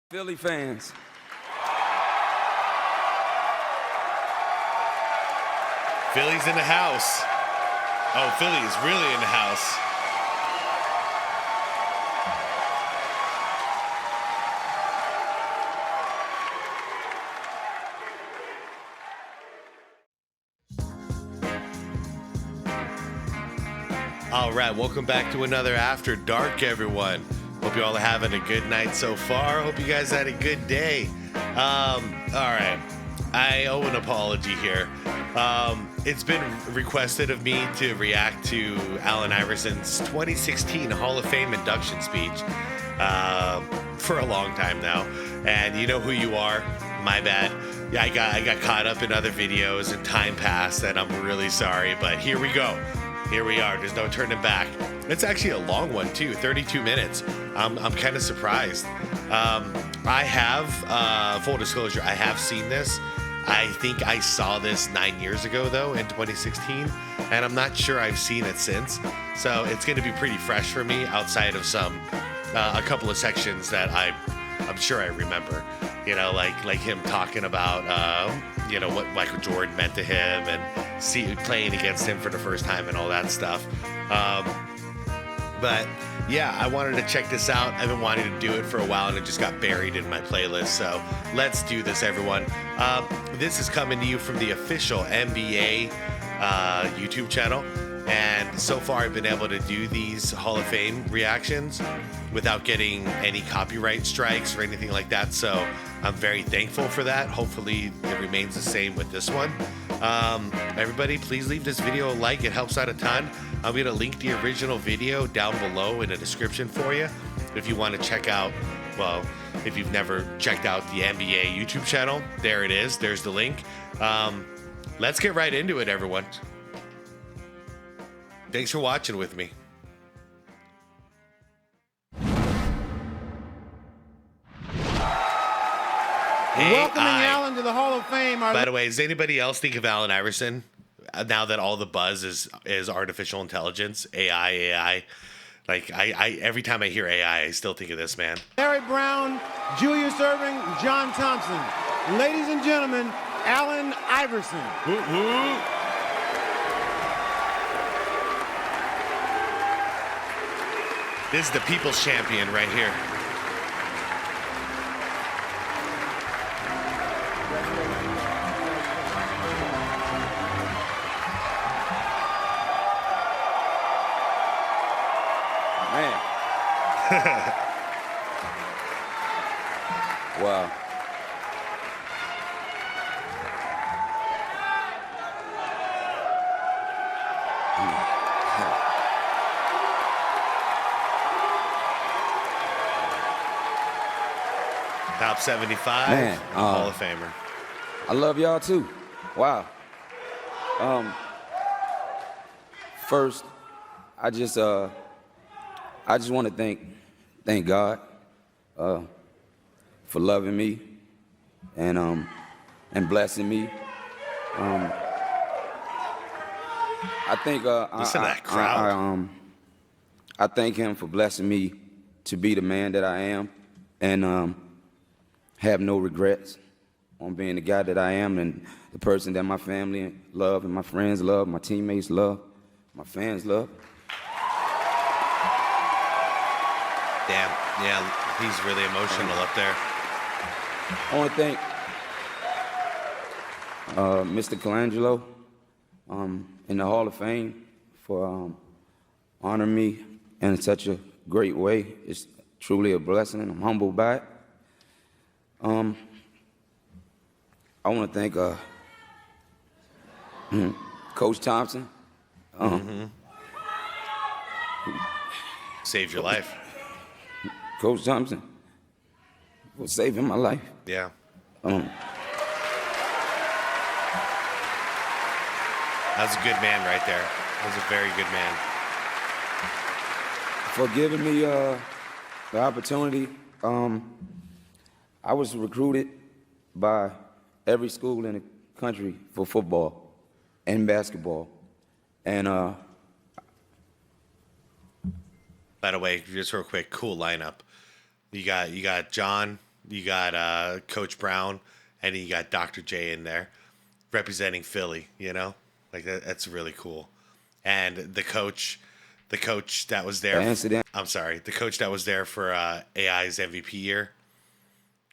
Philly fans. Philly's in the house. Oh, Philly is really in the house. All right, welcome back to another After Dark, everyone. Hope you all are having a good night so far. Hope you guys had a good day. All right, I owe an apology here. It's been requested of me to react to Allen Iverson's 2016 Hall of Fame induction speech for a long time now. And you know who you are. My bad. Yeah, I got caught up in other videos and time passed, and I'm really sorry. But here we go. Here we are. There's no turning back. It's actually a long one too, 32 minutes. I'm kind of surprised. I have, full disclosure, I have seen this. I think I saw this 9 years ago though, in 2016, and I'm not sure I've seen it since. So it's going to be pretty fresh for me outside of a couple of sections that I'm sure I remember. You know, like him talking about, what Michael Jordan meant to him and playing against him for the first time and all that stuff. But yeah, I wanted to check this out. I've been wanting to do it for a while and it just got buried in my playlist. So let's do this, everyone. This is coming to you from the official NBA YouTube channel. And so far I've been able to do these Hall of Fame reactions without getting any copyright strikes or anything like that. So I'm very thankful for that. Hopefully it remains the same with this one. Everybody, please leave this video a like. It helps out a ton. I'm going to link the original video down below in the description for you. If you want to check out, well, if you've never checked out the NBA YouTube channel, there it is. There's the link. Let's get right into it, everyone. Thanks for watching with me. Hey, welcoming Allen to the Hall of Fame. By the way, does anybody else think of Allen Iverson now that all the buzz is artificial intelligence, AI? Like I every time I hear AI, I still think of this man. Larry Brown, Julius Erving, John Thompson. Ladies and gentlemen, Allen Iverson. Woo-hoo. This is the people's champion right here. Man. Wow. Top 75, Man, Hall of Famer. I love y'all too. Wow. First, I just want to thank God for loving me and blessing me. I think Listen to that crowd. I thank him for blessing me to be the man that I am and have no regrets on being the guy that I am and the person that my family love and my friends love, my teammates love, my fans love. Damn, yeah, he's really emotional up there. I want to thank Mr. Colangelo in the Hall of Fame for honoring me in such a great way. It's truly a blessing, and I'm humbled by it. I want to thank Coach Thompson. Saved your life. Coach Thompson was saving my life. Yeah. Um, That's a good man right there. That was a very good man. for giving me the opportunity. I was recruited by every school in the country for football and basketball. And By the way, just real quick, cool lineup. You got John, you got Coach Brown, and you got Dr. J in there representing Philly. You know, like that's really cool. And the coach that was there. I'm sorry, the coach that was there for AI's MVP year,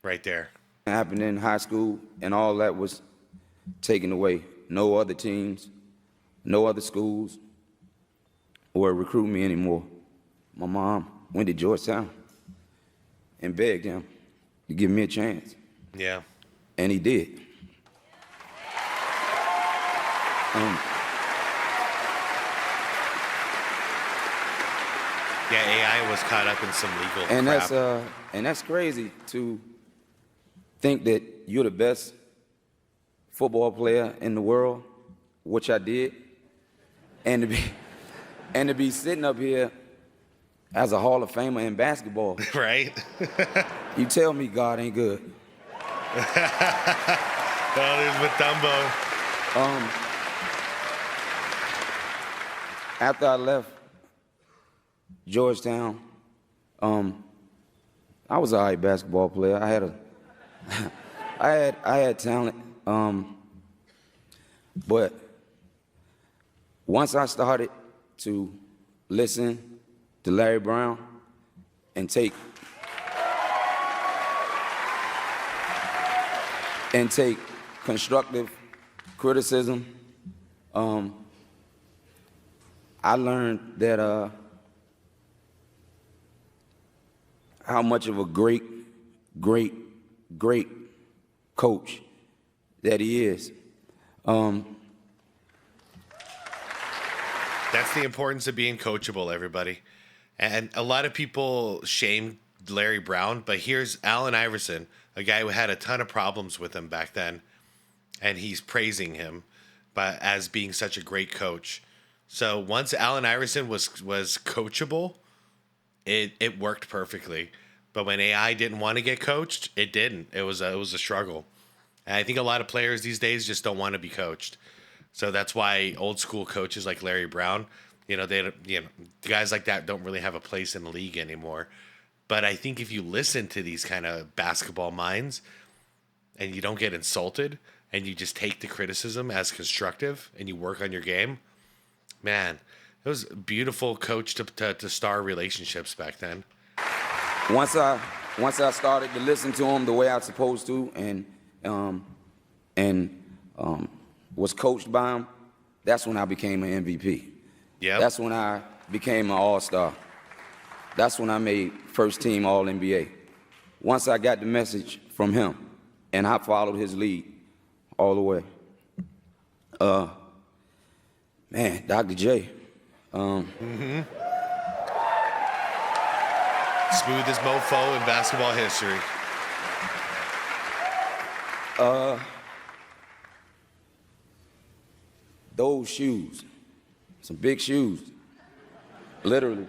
right there. Happened in high school, and all that was taken away. No other teams, no other schools were recruiting me anymore. My mom went to Georgetown and begged him to give me a chance. Yeah. And he did. Yeah, AI was caught up in some legal And crap. that's crazy to think that you're the best football player in the world, which I did, and to be sitting up here as a Hall of Famer in basketball. Right? You tell me God ain't good. Oh, there's Matumbo. After I left Georgetown, I was an all right basketball player. I had talent, but once I started to listen to Larry Brown and take constructive criticism, I learned that how much of a great coach that he is. That's the importance of being coachable, everybody. And a lot of people shame Larry Brown, but here's Allen Iverson, a guy who had a ton of problems with him back then, and he's praising him as being such a great coach. So once Allen Iverson was coachable, it worked perfectly. But when AI didn't want to get coached, it didn't. It was a struggle. And I think a lot of players these days just don't want to be coached. So that's why old school coaches like Larry Brown, guys like that don't really have a place in the league anymore. But I think if you listen to these kind of basketball minds and you don't get insulted and you just take the criticism as constructive and you work on your game, man, it was beautiful coach to star relationships back then. Once I started to listen to him the way I was supposed to, and was coached by him, that's when I became an MVP. Yeah. That's when I became an all-star. That's when I made first team All-NBA. Once I got the message from him, and I followed his lead all the way. Man, Dr. J. Smoothest mofo in basketball history. Those shoes, some big shoes, literally.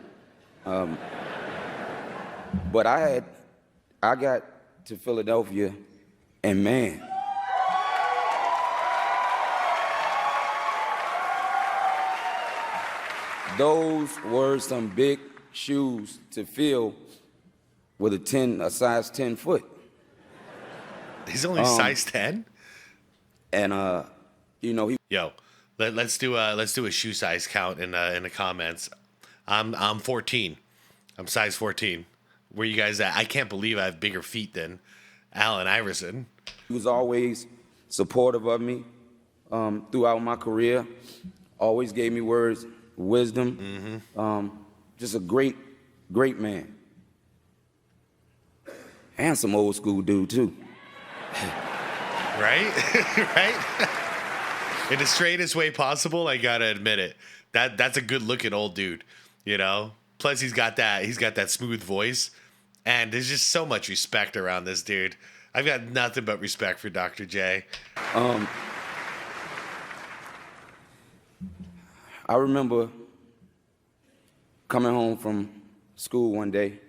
But I got to Philadelphia, and man, those were some big shoes to fill with a size 10 foot. He's only size 10? And he. Yo, let's do a shoe size count in the comments. I'm 14. I'm size 14. Where you guys at? I can't believe I have bigger feet than Allen Iverson. He was always supportive of me throughout my career. Always gave me words, wisdom. Just a great man. And some old school dude too. Right? Right? In the straightest way possible, I gotta admit it. That's a good looking old dude, you know? Plus he's got that smooth voice, and there's just so much respect around this dude. I've got nothing but respect for Dr. J. I remember coming home from school one day,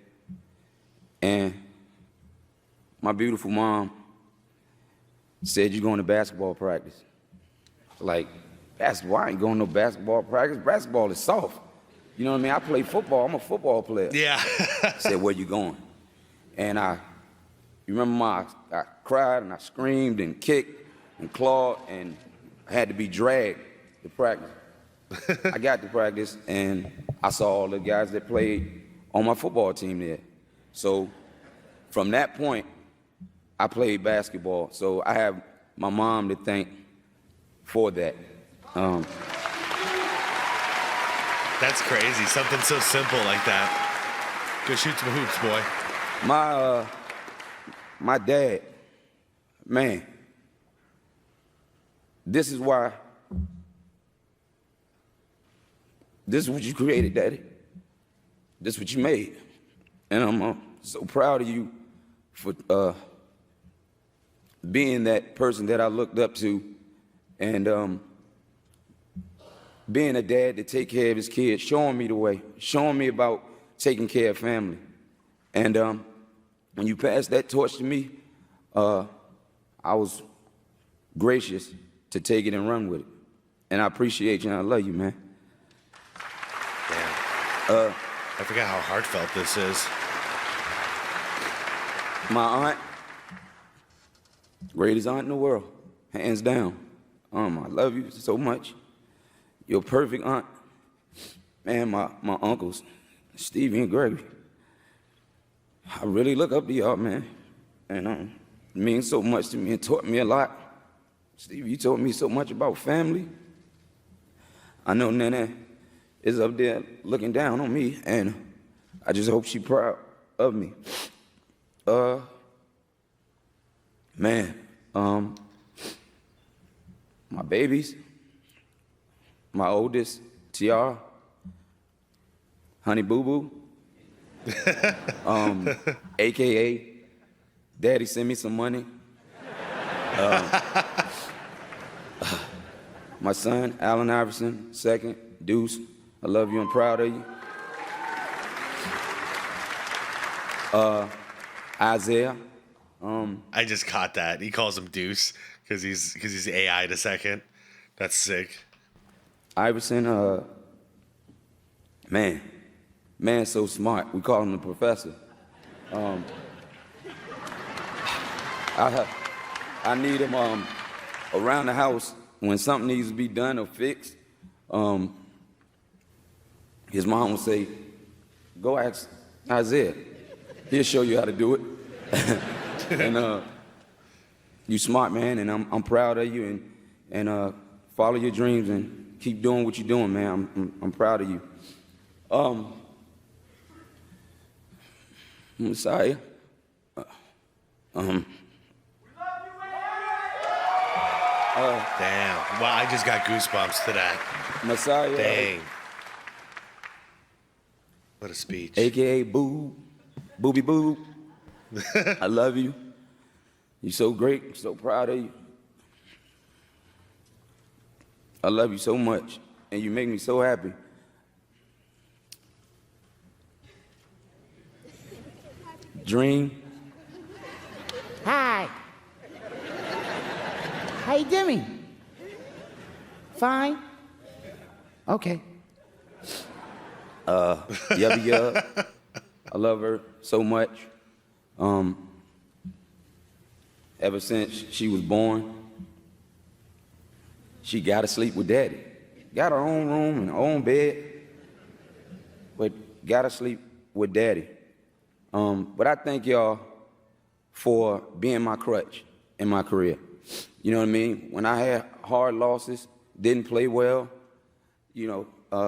and my beautiful mom said, "You going to basketball practice?" Like, basketball? I ain't going to no basketball practice. Basketball is soft. You know what I mean? I play football. I'm a football player. Yeah. I said, "Where you going?" And I You remember I cried and I screamed and kicked and clawed and I had to be dragged to practice. I got to practice and I saw all the guys that played on my football team there. So from that point, I played basketball. So I have my mom to thank for that. That's crazy. Something so simple like that. Go shoot some hoops, boy. My dad, man, this is what you created, Daddy. This is what you made. And I'm so proud of you for being that person that I looked up to and being a dad to take care of his kids, showing me the way, showing me about taking care of family. And when you passed that torch to me, I was gracious to take it and run with it. And I appreciate you and I love you, man. Damn. I forgot how heartfelt this is. My aunt, greatest aunt in the world, hands down. I love you so much. You're a perfect aunt. Man, my uncles, Stevie and Gregory, I really look up to y'all, man. And it means so much to me and taught me a lot. Stevie, you taught me so much about family. I know Nana is up there looking down on me, and I just hope she's proud of me. Man, my babies, my oldest, Tiara, Honey Boo Boo, AKA Daddy send me some money. My son, Allen Iverson, second, Deuce, I love you, I'm proud of you. Isaiah. I just caught that. He calls him Deuce because he's AI to second. That's sick. Iverson, man, so smart. We call him the professor. I need him around the house when something needs to be done or fixed. His mom would say, "Go ask Isaiah. He'll show you how to do it." And you smart, man, and I'm proud of you. And follow your dreams and keep doing what you're doing, man. I'm proud of you. Messiah. Damn. Wow, I just got goosebumps to that. Messiah. Dang. What a speech. AKA Booby Boo. I love you. You're so great. I'm so proud of you. I love you so much, and you make me so happy. Dream. Hi. How you doing? Fine? Okay. Yubby Yub. I love her so much. Ever since she was born, she got to sleep with Daddy. Got her own room and her own bed, but got to sleep with Daddy. But I thank y'all for being my crutch in my career. You know what I mean? When I had hard losses, didn't play well, you know,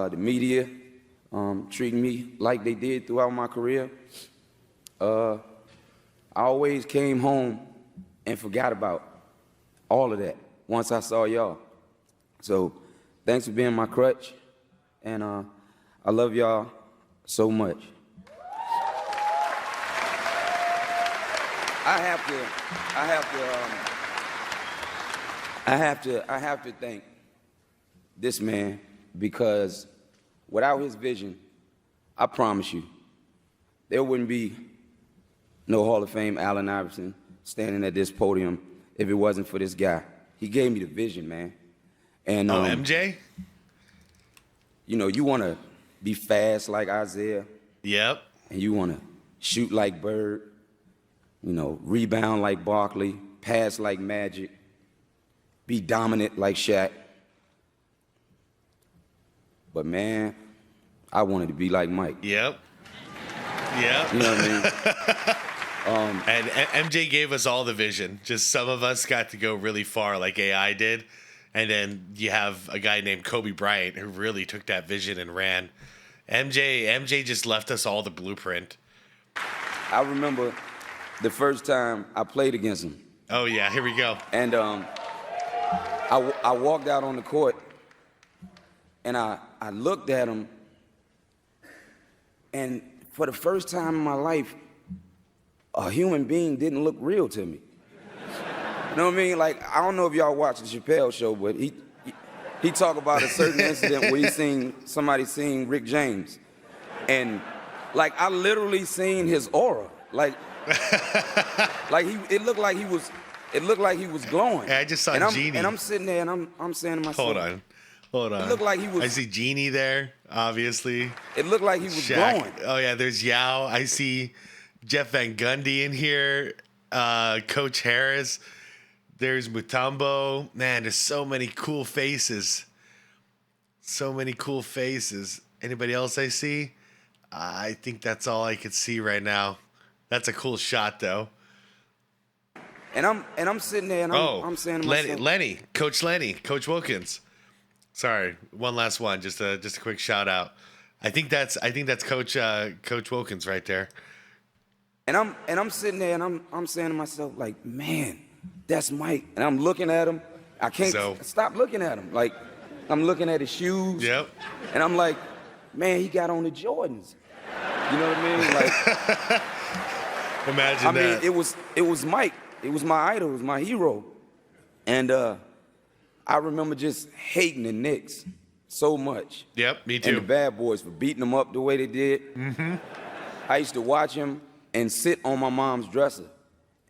the media treating me like they did throughout my career, I always came home and forgot about all of that once I saw y'all. So thanks for being my crutch, and I love y'all so much. I have to thank this man, because without his vision, I promise you, there wouldn't be no Hall of Fame Allen Iverson standing at this podium if it wasn't for this guy. He gave me the vision, man. And MJ? You know, you want to be fast like Isaiah, Yep. and you want to shoot like Bird. You know, rebound like Barkley, pass like Magic, be dominant like Shaq. But man, I wanted to be like Mike. Yep. Yep. You know what I mean? And MJ gave us all the vision. Just some of us got to go really far like AI did. And then you have a guy named Kobe Bryant who really took that vision and ran. MJ just left us all the blueprint. I remember the first time I played against him. Oh, yeah. Here we go. And I walked out on the court, and I looked at him, and for the first time in my life, a human being didn't look real to me. You know what I mean? Like, I don't know if y'all watch the Chappelle show, but he talked about a certain incident where somebody seen Rick James. And, like, I literally seen his aura. Like it looked like he was glowing. Hey, I just saw Genie. And I'm sitting there and I'm saying to myself, Hold on. It looked like he was. I see Genie there, obviously. It looked like he was glowing. Oh, yeah, there's Yao. I see Jeff Van Gundy in here. Coach Harris. There's Mutombo. Man, there's so many cool faces. So many cool faces. Anybody else I see? I think that's all I could see right now. That's a cool shot, though. And I'm sitting there and I'm saying to myself, Coach Wilkins. Sorry, one last one. Just a quick shout out. I think that's Coach Wilkins right there. And I'm sitting there and I'm saying to myself, like, man, that's Mike. And I'm looking at him. I can't stop looking at him. Like, I'm looking at his shoes. Yep. And I'm like, man, he got on the Jordans. You know what I mean? Like, imagine that. I mean, it was Mike. It was my idol. It was my hero. And I remember just hating the Knicks so much. Yep, me too. And the bad boys for beating them up the way they did. Mm-hmm. I used to watch him and sit on my mom's dresser.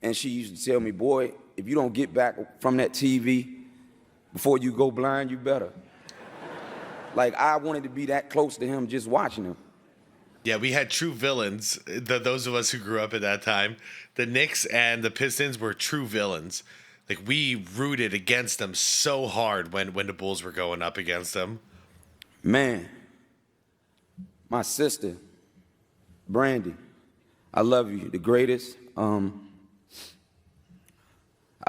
And she used to tell me, boy, if you don't get back from that TV before you go blind, you better. Like, I wanted to be that close to him just watching him. Yeah, we had true villains. Those of us who grew up at that time. The Knicks and the Pistons were true villains. Like, we rooted against them so hard when the Bulls were going up against them. Man, my sister, Brandy, I love you, the greatest. I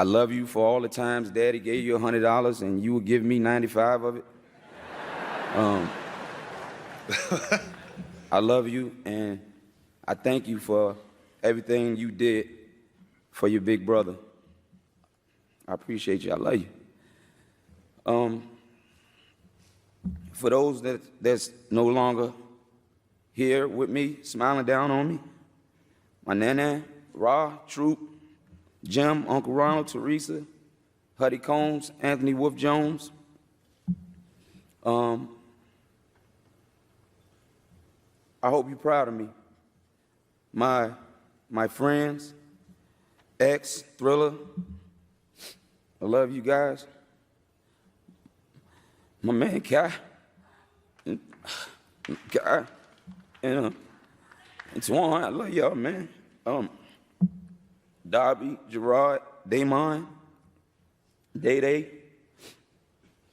love you for all the times Daddy gave you $100 and you would give me 95 of it. I love you, and I thank you for everything you did for your big brother. I appreciate you. I love you. For those that's no longer here with me, smiling down on me, my nana, Ra, Troop, Jim, Uncle Ronald, Teresa, Huddy Combs, Anthony Wolf Jones. I hope you're proud of me. My friends, X, Thriller, I love you guys. My man, Kai, and Twan, I love y'all, man. Darby, Gerard, Damon, Day,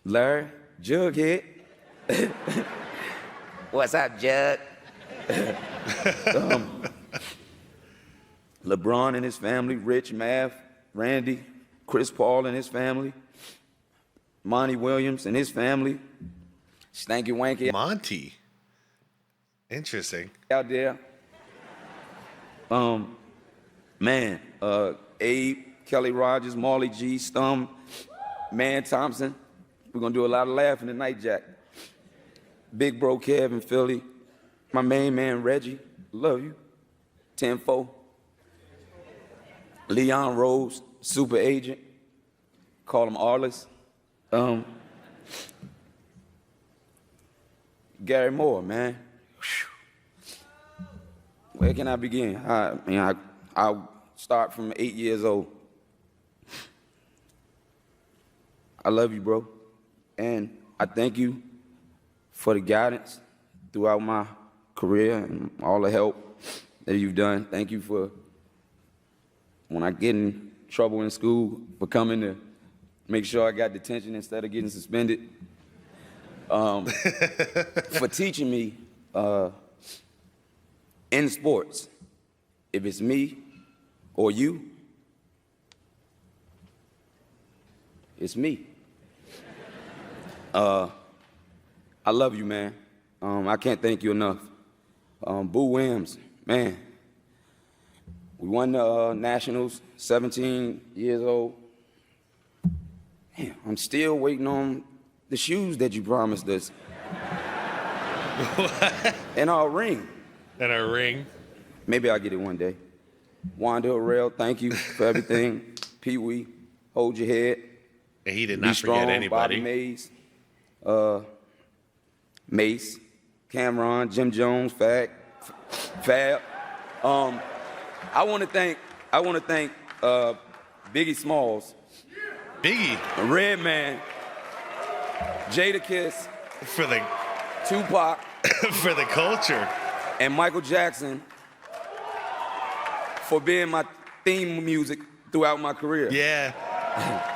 Larry, Jughead. What's up, Jug? LeBron and his family, Rich, Mav, Randy, Chris Paul and his family, Monty Williams and his family, Stanky Wanky Monty. Interesting. out there. Man, Abe, Kelly Rogers, Marley G, Stum, Man Thompson. We're gonna do a lot of laughing tonight, Jack. Big bro Kev in Philly. My main man Reggie, love you. 10-4. Leon Rose, super agent. Call him Arliss. Gary Moore, man. Where can I begin? I'll start from 8 years old. I love you, bro. And I thank you for the guidance throughout my career and all the help that you've done. Thank you for when I get in trouble in school for coming to make sure I got detention instead of getting suspended. For teaching me in sports, if it's me or you, it's me. I love you, man. I can't thank you enough. Boo Williams, man. We won the Nationals, 17 years old. Damn, I'm still waiting on the shoes that you promised us. And our ring. And our ring. Maybe I'll get it one day. Wanda Harrell, thank you for everything. Pee Wee, hold your head. And he did Be not strong, forget anybody. Bobby Mays, Mace, Cameron, Jim Jones, Fab. I want to thank Biggie Smalls, Biggie Redman, Jadakiss, for the Tupac, for the culture. and Michael Jackson for being my theme music throughout my career. Yeah.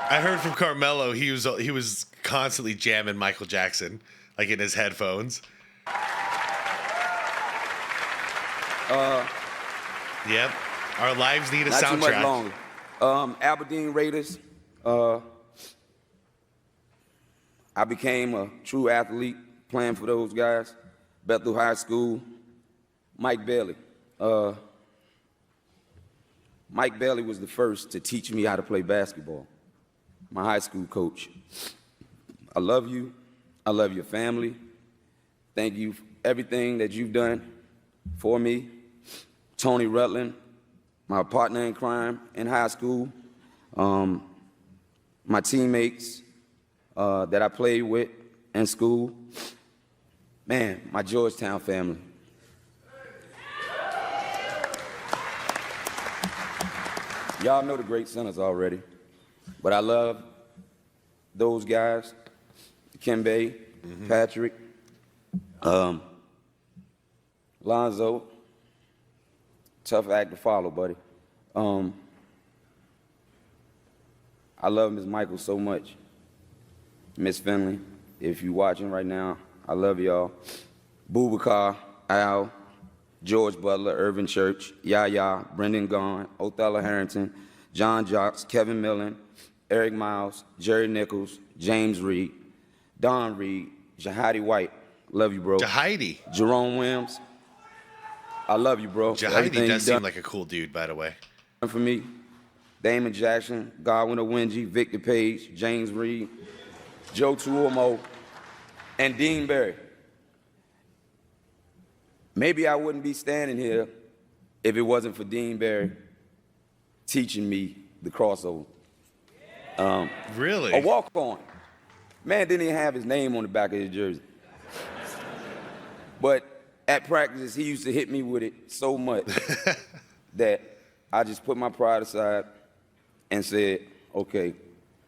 I heard from Carmelo he was constantly jamming Michael Jackson, like in his headphones. Yep. Our lives need a Not too much soundtrack. longer. Aberdeen Raiders. I became a true athlete playing for those guys. Bethel High School. Mike Bailey. Mike Bailey was the first to teach me how to play basketball. My high school coach. I love you. I love your family. Thank you for everything that you've done for me. Tony Rutland, my partner in crime in high school. My teammates that I played with in school. Man, my Georgetown family. Y'all know the great centers already, but I love those guys, Kembe, Patrick, Lonzo. Tough act to follow, buddy. I love Miss Michael so much. Miss Finley, if you're watching right now, I love y'all. Boubacar, Al, George Butler, Irvin Church, Yaya, Brendan Gaughan, Othello Harrington, John Jocks, Kevin Millen, Eric Miles, Jerry Nichols, James Reed, Don Reed, Jahadi White. Love you, bro. Jahidi. Jerome Williams. I love you, bro. Jahidi does seem like a cool dude, by the way. For me, Damon Jackson, Godwin Owinji, Victor Page, James Reed, Joe Tuomo, and Dean Berry. Maybe I wouldn't be standing here if it wasn't for Dean Berry teaching me the crossover. Really? A walk-on. Man didn't even have his name on the back of his jersey. But at practice, he used to hit me with it so much that I just put my pride aside and said, okay,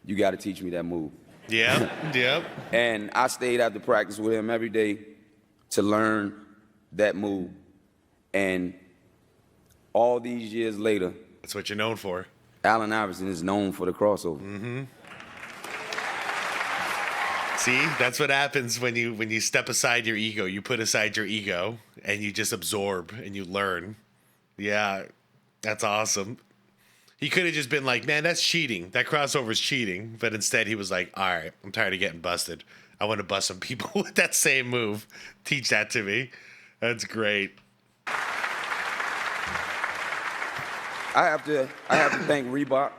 you got to teach me that move. Yep, yep. And I stayed after practice with him every day to learn that move. And all these years later, That's what you're known for. Allen Iverson is known for the crossover. Mm-hmm. See, that's what happens when you step aside your ego. You put aside your ego and you just absorb and you learn. Yeah, that's awesome. He could have just been like, man, that's cheating. That crossover's cheating. But instead he was like, all right, I'm tired of getting busted. I want to bust some people with that same move. Teach that to me. That's great. I have to thank Reebok.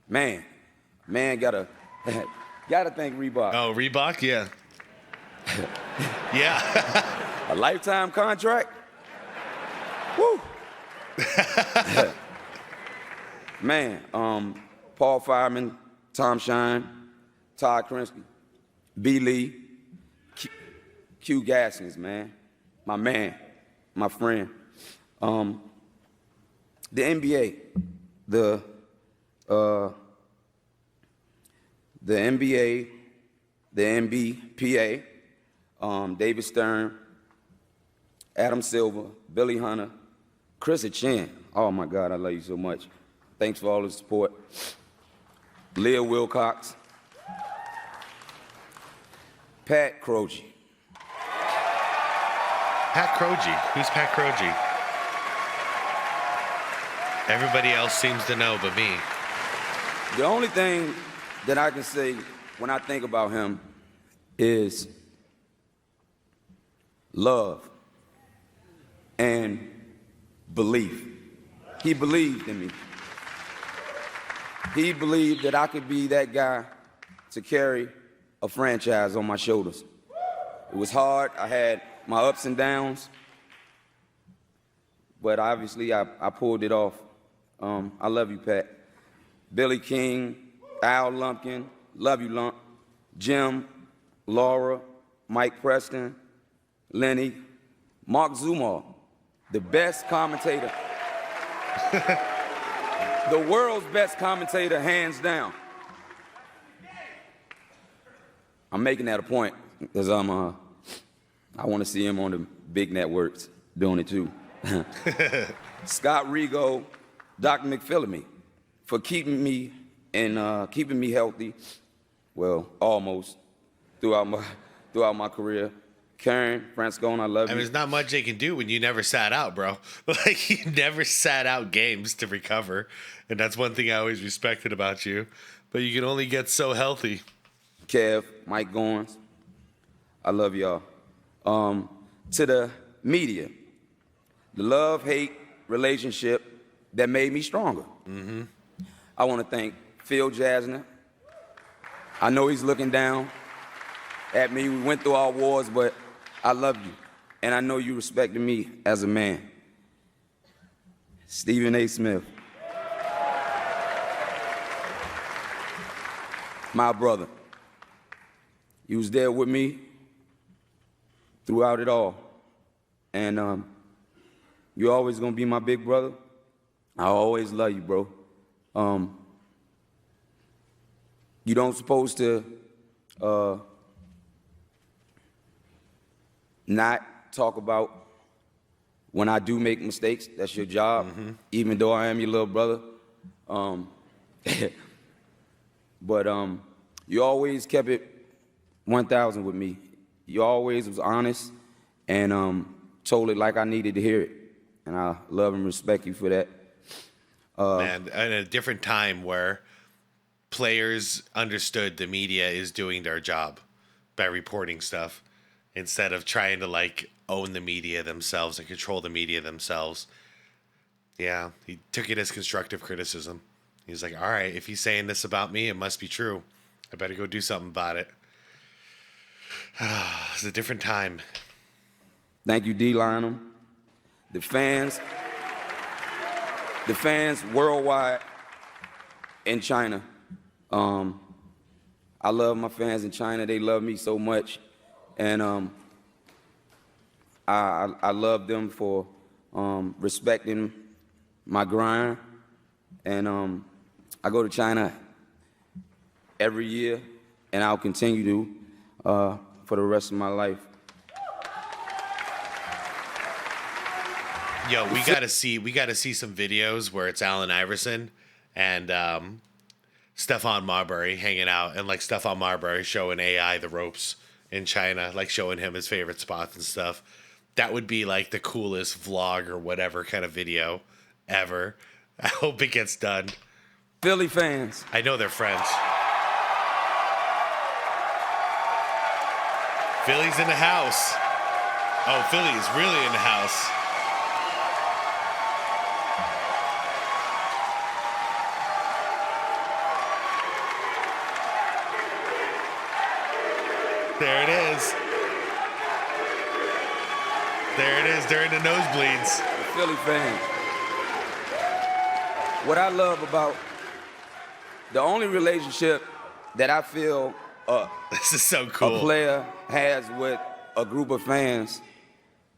Man, gotta thank Reebok. Oh, Reebok? Yeah. Yeah. A lifetime contract? Woo! Man, Paul Fireman, Tom Shine, Todd Krinsky, B. Lee, Q Gaskins, man, my friend. The NBA, the NBA, the NBPA, David Stern, Adam Silver, Billy Hunter, Chris Chin. Oh my God, I love you so much. Thanks for all the support. Leah Wilcox. Pat Croce. Pat Croce. Who's Pat Croce? Everybody else seems to know but me. The only thing that I can say when I think about him is love and belief. He believed in me. He believed that I could be that guy to carry a franchise on my shoulders. It was hard. I had my ups and downs, but obviously I pulled it off. I love you, Pat. Billy King, Al Lumpkin, love you, Lump. Jim, Laura, Mike Preston, Lenny, Mark Zumar, the best commentator, the world's best commentator, hands down. I'm making that a point because I want to see him on the big networks doing it too. Scott Rigo, Dr. McPhillamy, for keeping me healthy, well, almost throughout my career. Karen Franscone, I love you. I mean, there's not much they can do when you never sat out, bro. Like, you never sat out games to recover. And that's one thing I always respected about you. But you can only get so healthy. Kev, Mike Goins, I love y'all. To the media, the love-hate relationship that made me stronger. Mm-hmm. I want to thank Phil Jasner. I know he's looking down at me. We went through our wars, but I love you. And I know you respected me as a man. Stephen A. Smith. My brother. You was there with me throughout it all. And you're always gonna be my big brother. I always love you, bro. You don't supposed to not talk about when I do make mistakes. That's your job, even though I am your little brother. But you always kept it 1,000 with me. You always was honest and told it like I needed to hear it. And I love and respect you for that. Man, in a different time where players understood the media is doing their job by reporting stuff instead of trying to like own the media themselves and control the media themselves. Yeah, he took it as constructive criticism. He was like, all right, if he's saying this about me, it must be true. I better go do something about it. It's a different time. Thank you, D. Lionel. The fans worldwide in China. I love my fans in China. They love me so much. And I love them for respecting my grind. And I go to China every year, and I'll continue to for the rest of my life. Yo, we gotta see some videos where it's Allen Iverson and Stephon Marbury hanging out, and like Stephon Marbury showing AI the ropes in China, like showing him his favorite spots and stuff. That would be like the coolest vlog or whatever kind of video ever. I hope it gets done. Philly fans. I know they're friends. Philly's in the house. Oh, Philly is really in the house. There it is. There it is during the nosebleeds. Philly fans. What I love about the only relationship that I feel This is so cool. a player has with a group of fans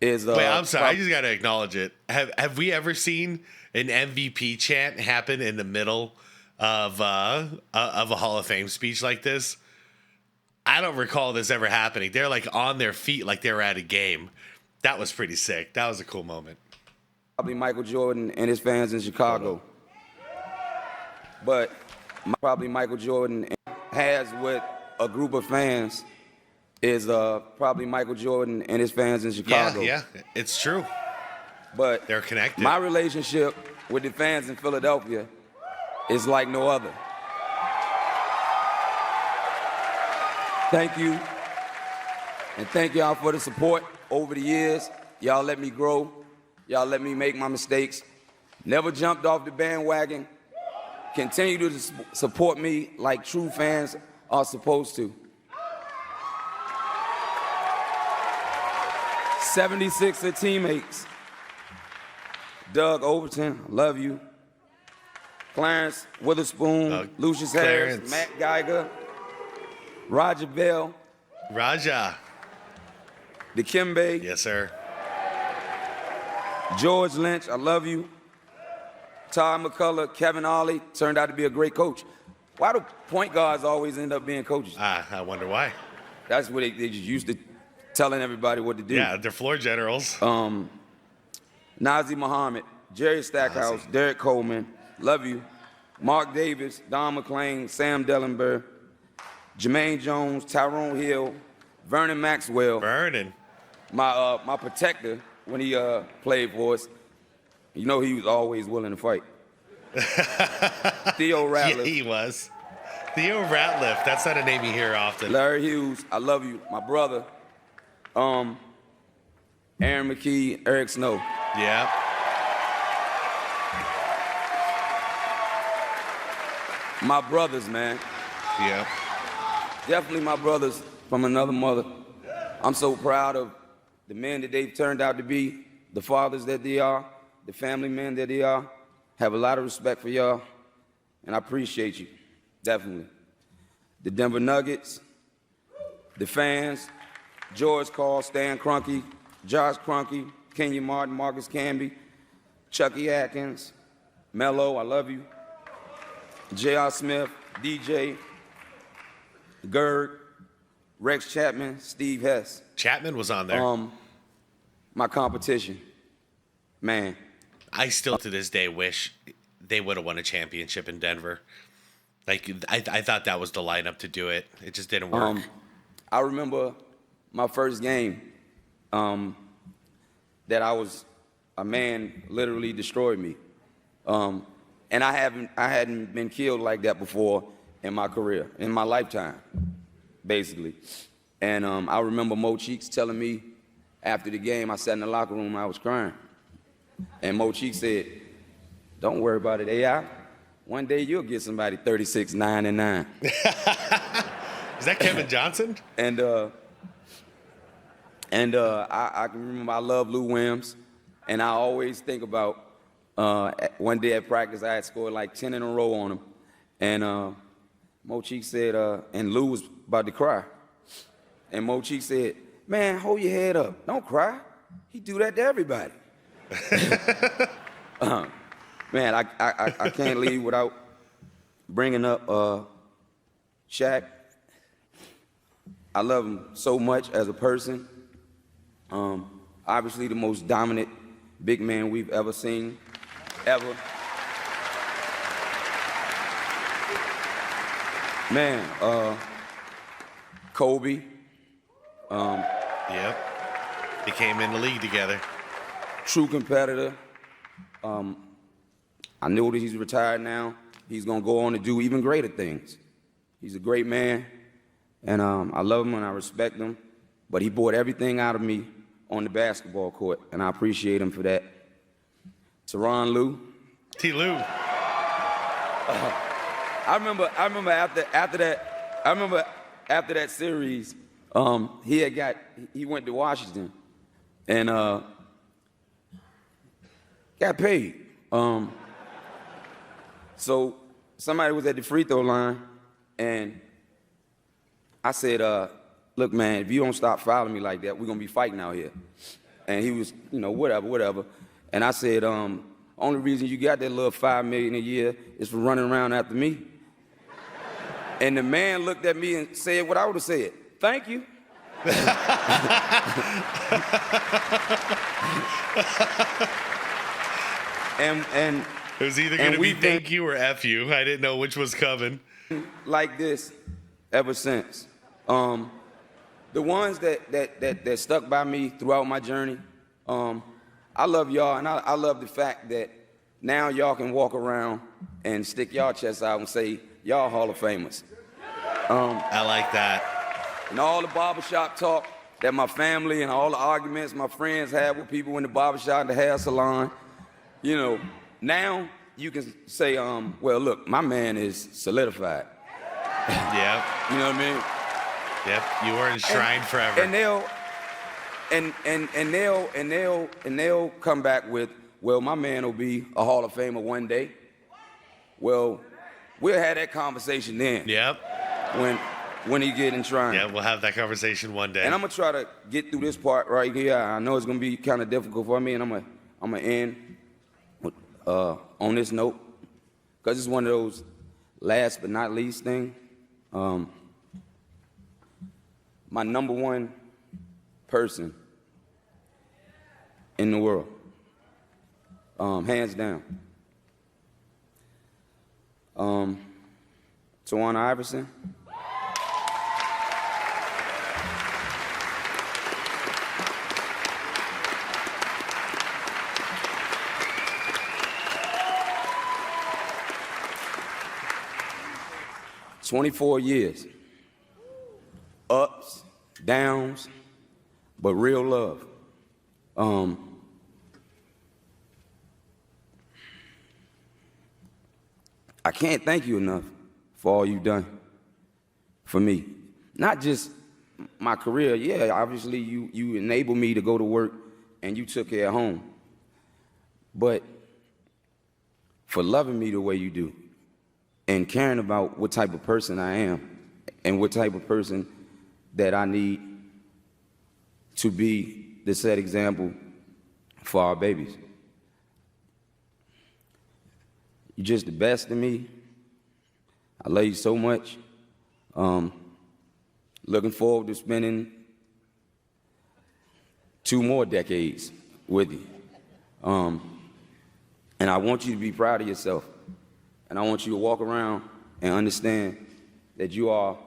is Wait, I'm sorry. I just got to acknowledge it. Have we ever seen an MVP chant happen in the middle of a Hall of Fame speech like this? I don't recall this ever happening. They're like on their feet like they were at a game. That was pretty sick. That was a cool moment. Probably Michael Jordan and his fans in Chicago. but probably Michael Jordan has with a group of fans is probably Michael Jordan and his fans in Chicago. Yeah, it's true. But They're connected. My relationship with the fans in Philadelphia is like no other. Thank you. And thank y'all for the support over the years. Y'all let me grow. Y'all let me make my mistakes. Never jumped off the bandwagon. Continue to support me like true fans are supposed to. 76er teammates. Doug Overton, love you. Clarence Witherspoon, Lucius Harris, Matt Geiger, Roger Bell. Raja. Dikembe. Yes, sir. George Lynch, I love you. Todd McCullough, Kevin Ollie, turned out to be a great coach. Why do point guards always end up being coaches? I wonder why. That's what they just used to telling everybody what to do. Yeah, they're floor generals. Nazi Muhammad, Jerry Stackhouse, Derek Coleman, love you. Mark Davis, Don McClain, Sam Dellenberg, Jermaine Jones, Tyrone Hill, Vernon Maxwell. Vernon. My protector when he played for us. You know he was always willing to fight. Theo Ratliff. Yeah, he was. Theo Ratliff. That's not a name you hear often. Larry Hughes, I love you. My brother. Aaron McKee, Eric Snow. Yeah. My brothers, man. Yeah. Definitely my brothers from another mother. I'm so proud of the men that they've turned out to be, the fathers that they are, the family men that they are. Have a lot of respect for y'all, and I appreciate you, definitely. The Denver Nuggets, the fans, George Carl, Stan Kroenke, Josh Kroenke, Kenya Martin, Marcus Camby, Chucky Atkins, Melo, I love you, J.R. Smith, DJ, Gerg, Rex Chapman, Steve Hess. Chapman was on there. My competition, man. I still to this day wish they would have won a championship in Denver. Like I thought that was the lineup to do it. It just didn't work. I remember my first game that a man literally destroyed me. And I hadn't been killed like that before in my career, in my lifetime, basically. And I remember Mo Cheeks telling me after the game, I sat in the locker room, I was crying. And Mo Cheeks said, "Don't worry about it, AI. One day you'll get somebody 36, 9, and 9. Is that Kevin Johnson? And I can remember I love Lou Williams, and I always think about one day at practice I had scored like 10 in a row on him, and Mo Cheeks said, and Lou was about to cry, and Mo Cheeks said, "Man, hold your head up, don't cry. He do that to everybody." Man, I can't leave without bringing up Shaq. I love him so much as a person. Obviously the most dominant big man we've ever seen, ever. Man, Kobe. Yep. They came in the league together. True competitor. I know that he's retired now. He's gonna go on to do even greater things. He's a great man, and I love him and I respect him, but he brought everything out of me on the basketball court, and I appreciate him for that. Tyronn Lue. T. Lue. I remember after that series, he went to Washington and got paid. So somebody was at the free throw line, and I said, "Look, man, if you don't stop fouling me like that, we're gonna be fighting out here." And he was, whatever. And I said, "Only reason you got that little $5 million a year is for running around after me." And the man looked at me and said what I would have said: "Thank you." It was either And going to be we've been- thank you or F you. I didn't know which was coming. like this ever since. The ones that stuck by me throughout my journey, I love y'all, and I love the fact that now y'all can walk around and stick y'all chests out and say, y'all Hall of Famers. I like that. And all the barbershop talk that my family and all the arguments my friends had with people in the barbershop and the hair salon, you know, now you can say, well, look, my man is solidified. Yep. You know what I mean? Yep. You were enshrined forever. And they'll come back with, well, my man will be a Hall of Famer one day. Well, we'll have that conversation then. Yep. When he get enshrined. Yeah, we'll have that conversation one day. And I'm gonna try to get through this part right here. I know it's gonna be kind of difficult for me, and I'm gonna end with, on this note, because it's one of those last but not least thing. My number one person in the world, hands down. Tawana Iverson. "24 years, ups, downs, but real love." I can't thank you enough for all you've done for me. Not just my career. Yeah, obviously you enabled me to go to work and you took care of home. But for loving me the way you do and caring about what type of person I am and what type of person that I need to be the set example for our babies. You're just the best to me. I love you so much. Looking forward to spending 2 more decades with you. And I want you to be proud of yourself. And I want you to walk around and understand that you are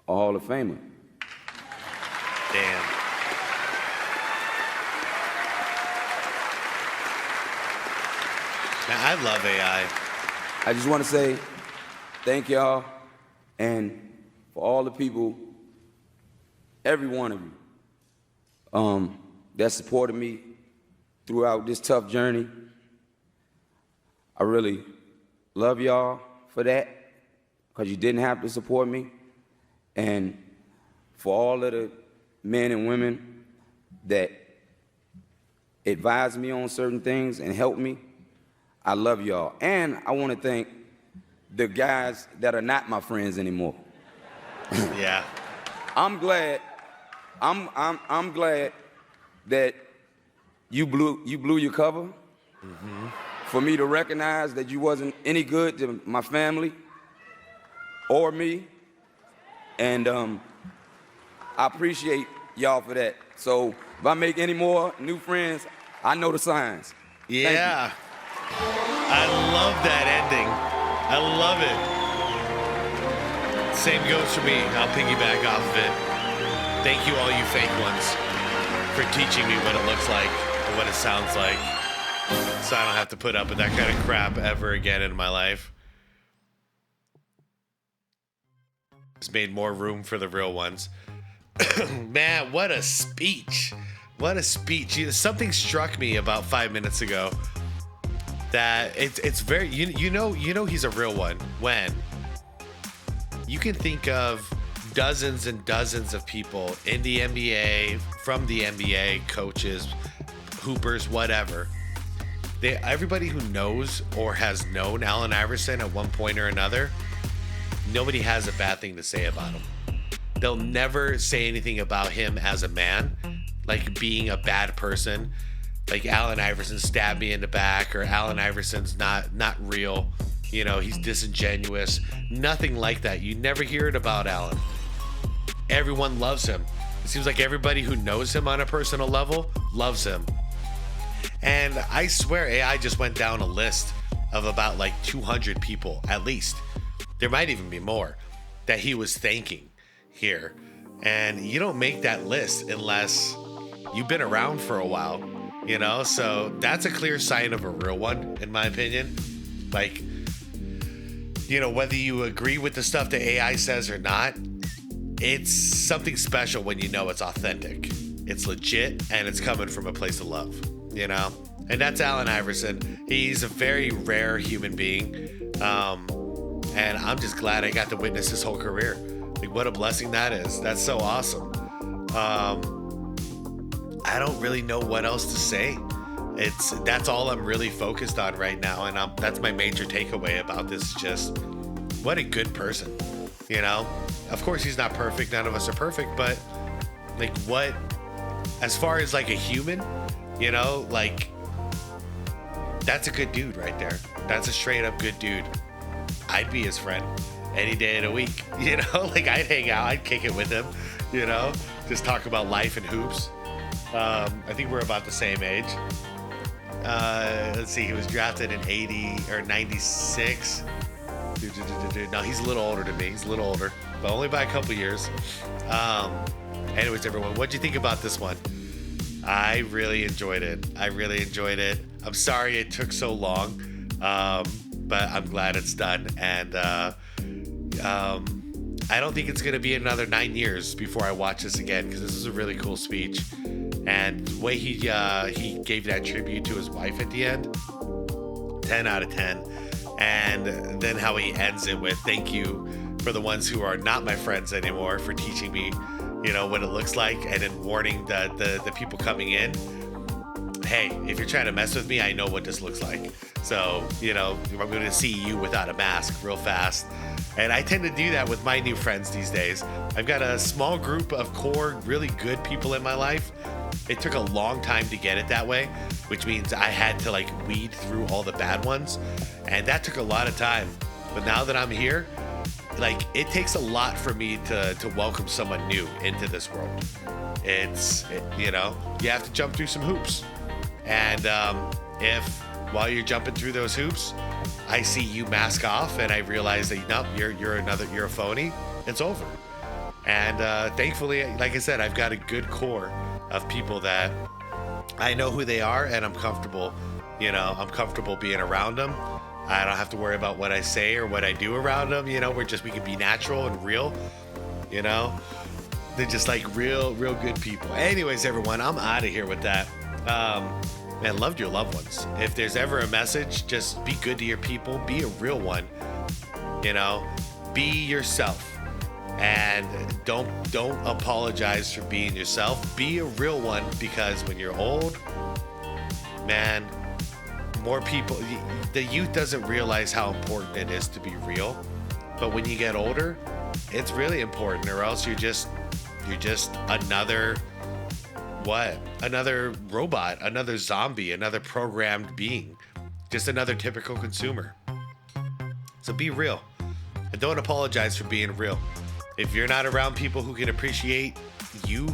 a Hall of Famer. Damn. Now, I love AI. I just want to say thank y'all, and for all the people, every one of you, that supported me throughout this tough journey. I really love y'all for that, because you didn't have to support me. And for all of the men and women that advised me on certain things and helped me, I love y'all. And I want to thank the guys that are not my friends anymore. Yeah. I'm glad that you blew your cover for me to recognize that you wasn't any good to my family or me. And I appreciate y'all for that. So if I make any more new friends, I know the signs. Yeah. I love that ending. I love it. Same goes for me. I'll piggyback off of it. Thank you, all you fake ones, for teaching me what it looks like and what it sounds like, so I don't have to put up with that kind of crap ever again in my life. It's made more room for the real ones. Man, what a speech. What a speech. Something struck me about 5 minutes ago that it's very, you know he's a real one when you can think of dozens and dozens of people in the NBA, from the NBA, coaches, hoopers, whatever. Everybody who knows or has known Allen Iverson at one point or another, nobody has a bad thing to say about him. They'll never say anything about him as a man, like being a bad person, like Allen Iverson stabbed me in the back, or Allen Iverson's not real, you know, he's disingenuous. Nothing like that. You never hear it about Allen. Everyone loves him. It seems like everybody who knows him on a personal level loves him. And I swear AI just went down a list of about like 200 people at least. There might even be more that he was thanking here. And you don't make that list unless you've been around for a while, you know? So that's a clear sign of a real one, in my opinion. Like, you know, whether you agree with the stuff the AI says or not, it's something special when you know it's authentic. It's legit and it's coming from a place of love, you know? And that's Allen Iverson. He's a very rare human being. And I'm just glad I got to witness his whole career. Like, what a blessing that is. That's so awesome. I don't really know what else to say. That's all I'm really focused on right now. And that's my major takeaway about this. Just what a good person, you know? Of course, he's not perfect. None of us are perfect, but like what, as far as like a human, you know, like that's a good dude right there. That's a straight up good dude. I'd be his friend any day of the week, you know, like I'd hang out, I'd kick it with him, you know, just talk about life and hoops. I think we're about the same age. Let's see, he was drafted in 80 or 96. No, he's a little older than me. He's a little older, but only by a couple years. Anyways, everyone, what'd you think about this one? I really enjoyed it. I'm sorry it took so long, but I'm glad it's done. And I don't think it's going to be another 9 years before I watch this again, because this is a really cool speech. And the way he gave that tribute to his wife at the end, 10 out of 10. And then how he ends it with, thank you for the ones who are not my friends anymore for teaching me, you know, what it looks like, and then warning the people coming in, hey, if you're trying to mess with me, I know what this looks like. So, you know, I'm going to see you without a mask real fast. And I tend to do that with my new friends these days. I've got a small group of core, really good people in my life. It took a long time to get it that way, which means I had to like weed through all the bad ones. And that took a lot of time. But now that I'm here, like it takes a lot for me to welcome someone new into this world. You know, you have to jump through some hoops. And if while you're jumping through those hoops, I see you mask off and I realize that no, you're a phony, it's over. And thankfully, like I said, I've got a good core of people that I know who they are, and I'm comfortable, you know, I'm comfortable being around them. I don't have to worry about what I say or what I do around them, you know, we can be natural and real, you know. They're just like real good people. Anyways, everyone, I'm out of here with that. Man, love your loved ones. If there's ever a message, just be good to your people, be a real one, you know, be yourself. And don't apologize for being yourself. Be a real one, because when you're old, man, more people, the youth doesn't realize how important it is to be real. But when you get older, it's really important, or else you're just another robot, another zombie, another programmed being, just another typical consumer. So be real, and don't apologize for being real. If you're not around people who can appreciate you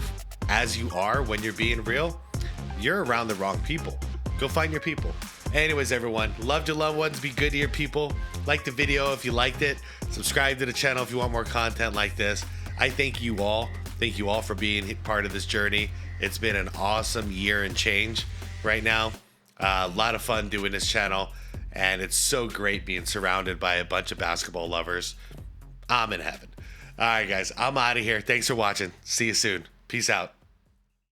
as you are when you're being real, you're around the wrong people. Go find your people. Anyways, everyone, love your loved ones. Be good to your people. Like the video if you liked it. Subscribe to the channel if you want more content like this. I thank you all. Thank you all for being part of this journey. It's been an awesome year and change right now. A lot of fun doing this channel, and it's so great being surrounded by a bunch of basketball lovers. I'm in heaven. All right, guys, I'm out of here. Thanks for watching. See you soon. Peace out.